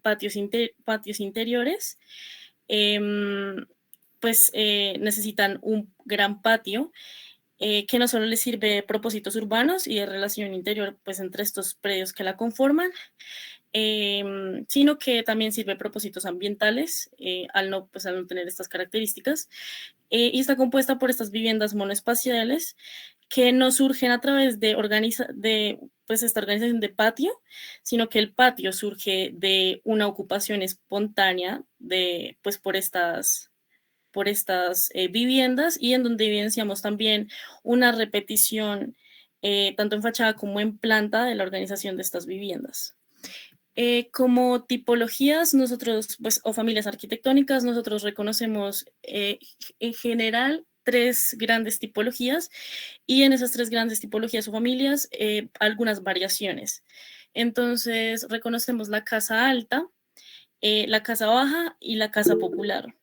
patios interiores, pues necesitan un gran patio que no solo les sirve de propósitos urbanos y de relación interior pues entre estos predios que la conforman, sino que también sirve de propósitos ambientales pues, al no tener estas características. Y está compuesta por estas viviendas monoespaciales que no surgen a través de pues, esta organización de patio, sino que el patio surge de una ocupación espontánea pues, por estas viviendas, y en donde evidenciamos también una repetición tanto en fachada como en planta de la organización de estas viviendas. Como tipologías, nosotros, pues, o familias arquitectónicas, nosotros reconocemos en general 3 grandes tipologías, y en esas 3 grandes tipologías o familias algunas variaciones. Entonces, reconocemos la casa alta, la casa baja y la casa popular.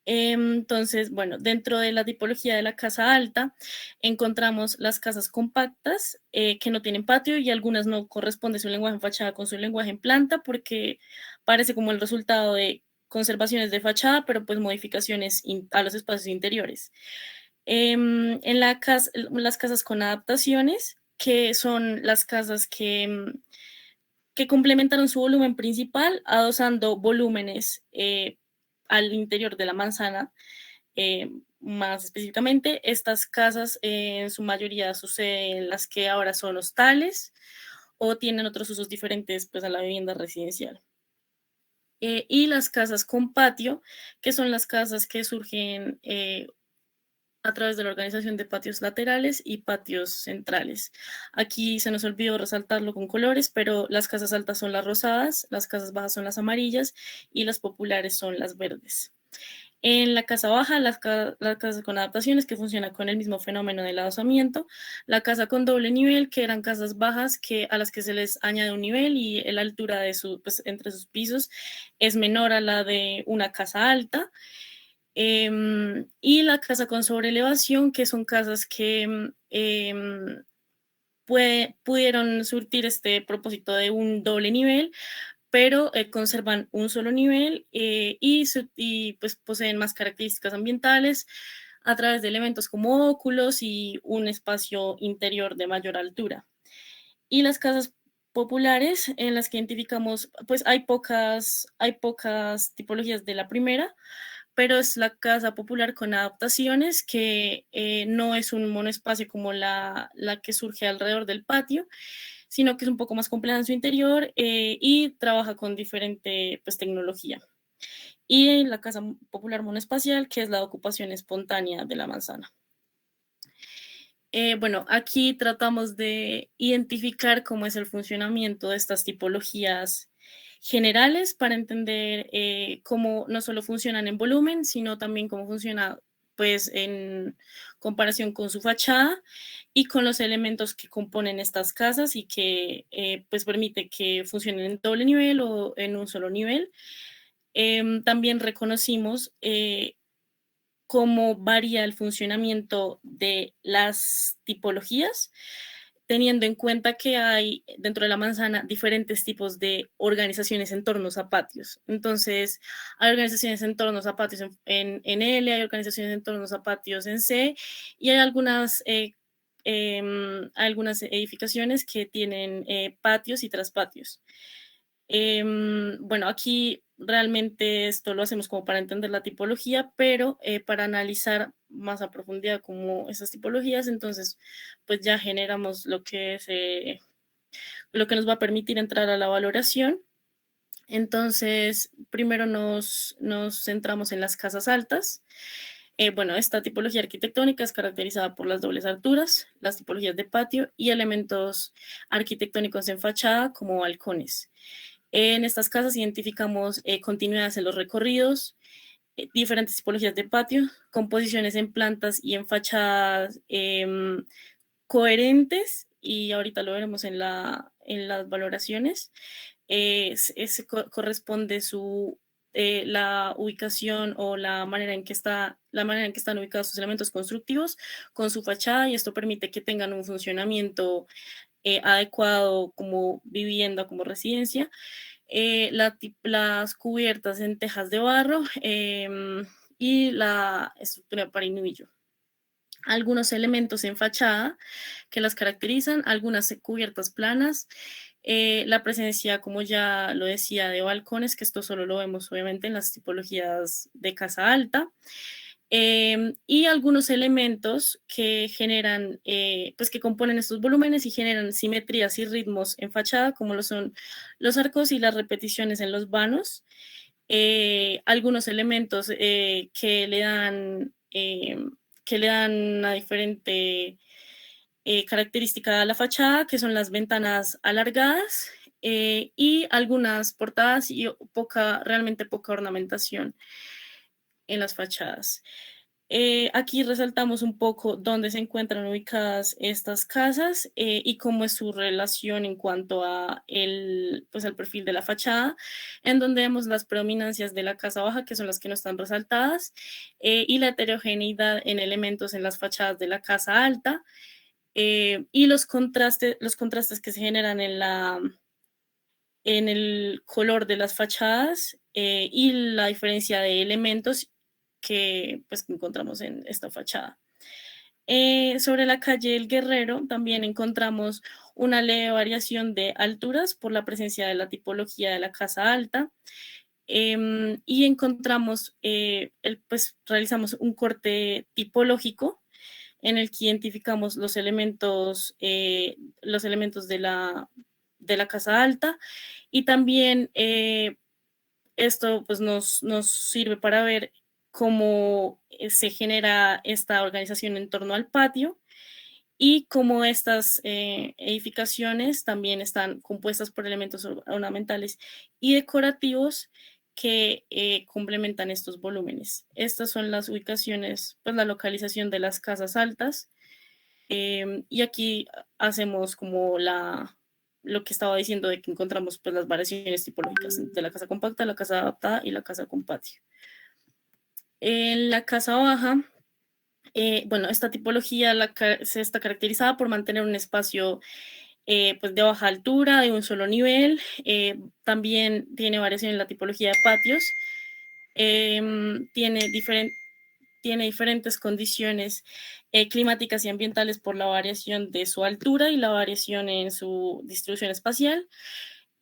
Entonces, bueno, dentro de la tipología de la casa alta encontramos las casas compactas que no tienen patio, y algunas no corresponde su lenguaje en fachada con su lenguaje en planta porque parece como el resultado de conservaciones de fachada, pero pues modificaciones a los espacios interiores. En las casas con adaptaciones, que son las casas que complementaron su volumen principal adosando volúmenes al interior de la manzana. Más específicamente, estas casas en su mayoría suceden las que ahora son hostales o tienen otros usos diferentes pues, a la vivienda residencial. Y las casas con patio, que son las casas que surgen a través de la organización de patios laterales y patios centrales. Aquí se nos olvidó resaltarlo con colores, pero las casas altas son las rosadas, las casas bajas son las amarillas y las populares son las verdes. En la casa baja, la casa con adaptaciones, que funciona con el mismo fenómeno del adosamiento, la casa con doble nivel, que eran casas bajas a las que se les añade un nivel y la altura pues, entre sus pisos es menor a la de una casa alta. Y la casa con sobreelevación, que son casas que pudieron surtir este propósito de un doble nivel, pero conservan un solo nivel y pues poseen más características ambientales a través de elementos como óculos y un espacio interior de mayor altura. Y las casas populares en las que identificamos, pues hay pocas tipologías de la primera, pero es la casa popular con adaptaciones, que no es un monoespacio como la que surge alrededor del patio, sino que es un poco más compleja en su interior y trabaja con diferente pues, tecnología. Y la casa popular monoespacial, que es la ocupación espontánea de la manzana. Bueno, aquí tratamos de identificar cómo es el funcionamiento de estas tipologías generales para entender cómo no solo funcionan en volumen, sino también cómo funciona pues en comparación con su fachada y con los elementos que componen estas casas y que pues permite que funcionen en doble nivel o en un solo nivel. También reconocimos cómo varía el funcionamiento de las tipologías, teniendo en cuenta que hay dentro de la manzana diferentes tipos de organizaciones en torno a patios. Entonces, hay organizaciones en torno a patios en L, hay organizaciones en torno a patios en C, y hay algunas edificaciones que tienen patios y traspatios. Bueno, aquí realmente esto lo hacemos como para entender la tipología, pero para analizar más a profundidad como esas tipologías, entonces pues ya generamos lo que nos va a permitir entrar a la valoración. Entonces, primero nos centramos en las casas altas. Bueno, esta tipología arquitectónica es caracterizada por las dobles alturas, las tipologías de patio y elementos arquitectónicos en fachada como balcones. En estas casas identificamos continuidades en los recorridos, diferentes tipologías de patio, composiciones en plantas y en fachadas coherentes, y ahorita lo veremos en las valoraciones. Corresponde la ubicación o la manera en que están ubicados sus elementos constructivos con su fachada, y esto permite que tengan un funcionamiento adecuado como vivienda, como residencia. las cubiertas en tejas de barro y la estructura de parinillo. Algunos elementos en fachada que las caracterizan, algunas cubiertas planas, la presencia, como ya lo decía, de balcones, que esto solo lo vemos obviamente en las tipologías de casa alta, y algunos elementos que generan, pues que componen estos volúmenes y generan simetrías y ritmos en fachada, como lo son los arcos y las repeticiones en los vanos. Algunos elementos que le dan una diferente característica a la fachada, que son las ventanas alargadas y algunas portadas y realmente poca ornamentación en las fachadas. Aquí resaltamos un poco dónde se encuentran ubicadas estas casas y cómo es su relación en cuanto a pues, al perfil de la fachada, en donde vemos las predominancias de la casa baja, que son las que no están resaltadas, y la heterogeneidad en elementos en las fachadas de la casa alta, y los contrastes que se generan en el color de las fachadas y la diferencia de elementos que, pues, que encontramos en esta fachada. Sobre la calle El Guerrero también encontramos una leve variación de alturas por la presencia de la tipología de la casa alta. Y encontramos, pues realizamos un corte tipológico en el que identificamos los elementos de la casa alta y también esto pues nos sirve para ver cómo se genera esta organización en torno al patio y cómo estas edificaciones también están compuestas por elementos ornamentales y decorativos que complementan estos volúmenes. Estas son las ubicaciones, pues la localización de las casas altas y aquí hacemos como lo que estaba diciendo de que encontramos pues las variaciones tipológicas de la casa compacta, la casa adaptada y la casa con patio. En la casa baja, bueno, esta tipología se está caracterizada por mantener un espacio pues de baja altura, de un solo nivel. También tiene variación en la tipología de patios. Tiene diferentes condiciones climáticas y ambientales por la variación de su altura y la variación en su distribución espacial.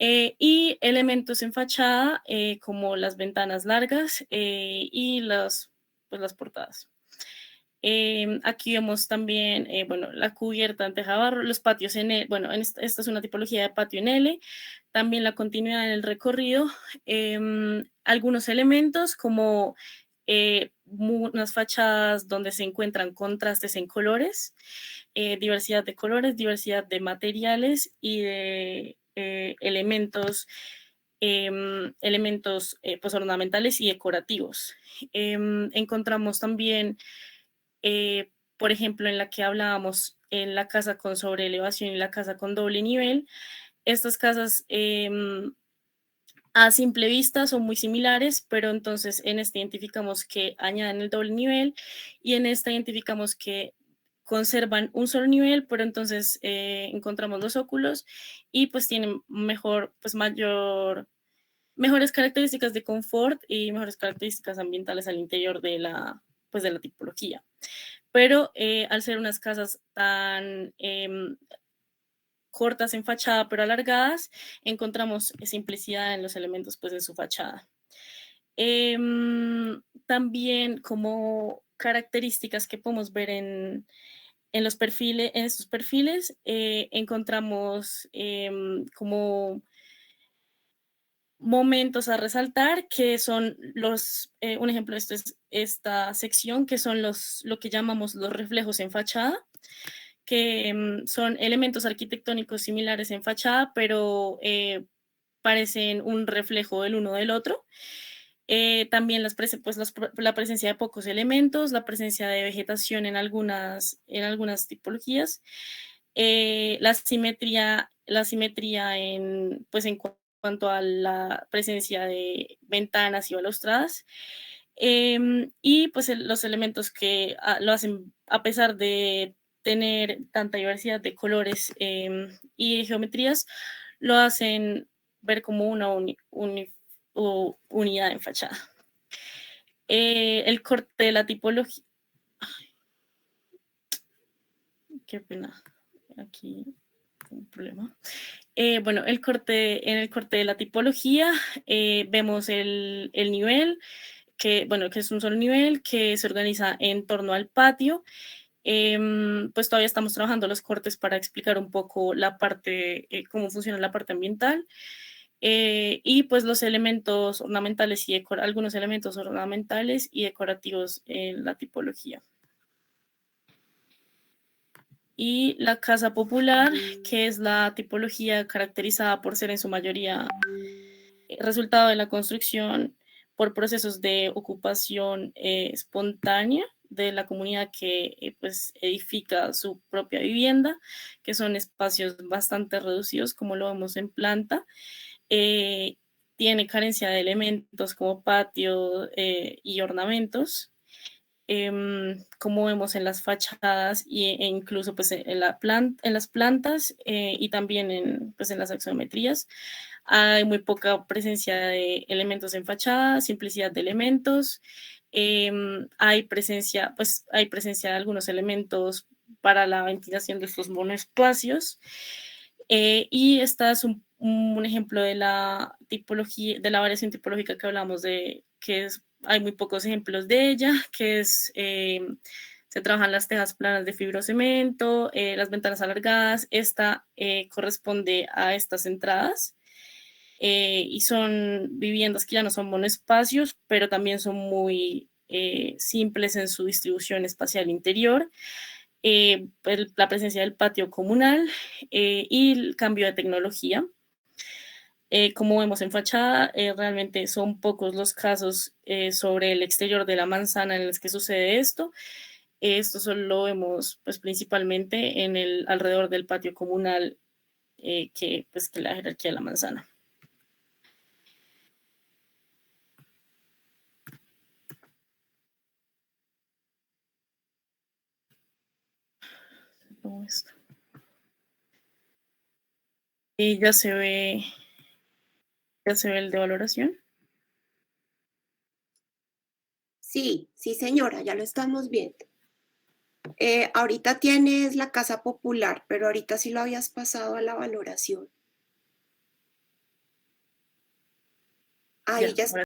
Y elementos en fachada como las ventanas largas y pues, las portadas. Aquí vemos también, bueno, la cubierta en tejabarro, los patios en L, bueno, esta es una tipología de patio en L, también la continuidad en el recorrido, algunos elementos como unas fachadas donde se encuentran contrastes en colores, diversidad de colores, diversidad de materiales y de elementos pues, ornamentales y decorativos. Encontramos también por ejemplo, en la que hablábamos, en la casa con sobreelevación y la casa con doble nivel, estas casas a simple vista son muy similares, pero entonces en esta identificamos que añaden el doble nivel y en esta identificamos que conservan un solo nivel, pero entonces encontramos los óculos y pues tienen mejores características de confort y mejores características ambientales al interior pues de la tipología. Pero al ser unas casas tan cortas en fachada pero alargadas, encontramos simplicidad en los elementos pues, de su fachada. También como características que podemos ver en estos perfiles, encontramos como momentos a resaltar que son un ejemplo de esto es esta sección que son lo que llamamos los reflejos en fachada, que son elementos arquitectónicos similares en fachada, pero parecen un reflejo el uno del otro. También la presencia de pocos elementos, la presencia de vegetación en algunas tipologías, la simetría pues en cuanto a la presencia de ventanas y balaustradas, y pues los elementos que lo hacen, a pesar de tener tanta diversidad de colores y de geometrías, lo hacen ver como una unidad en fachada. El corte de la tipología, qué pena, aquí un problema. Bueno, en el corte de la tipología vemos el nivel, bueno, que es un solo nivel, que se organiza en torno al patio. Pues todavía estamos trabajando los cortes para explicar un poco la parte, cómo funciona la parte ambiental. Y pues los elementos ornamentales y algunos elementos ornamentales y decorativos en la tipología. Y la casa popular, que es la tipología caracterizada por ser en su mayoría resultado de la construcción por procesos de ocupación espontánea de la comunidad que pues edifica su propia vivienda, que son espacios bastante reducidos, como lo vemos en planta. Eh, Tiene carencia de elementos como patio y ornamentos, como vemos en las fachadas e incluso pues, en las plantas y también pues, en las axonometrías. Hay muy poca presencia de elementos en fachada, simplicidad de elementos. Hay presencia de algunos elementos para la ventilación de estos monoespacios. Y esta es un ejemplo de la tipología, de la variación tipológica que hablamos de, hay muy pocos ejemplos de ella, que es, se trabajan las tejas planas de fibrocemento, las ventanas alargadas, esta corresponde a estas entradas. Y son viviendas que ya no son monoespacios, pero también son muy simples en su distribución espacial interior. La presencia del patio comunal y el cambio de tecnología. Como vemos en fachada, realmente son pocos los casos sobre el exterior de la manzana en los que sucede esto. Esto solo lo vemos pues, principalmente en alrededor del patio comunal, pues, que la jerarquía de la manzana. Ya se ve el de valoración. Sí, sí, señora, ya lo estamos viendo. Ahorita tienes la casa popular, pero ahorita sí lo habías pasado a la valoración. Ahí Ya, ya ahora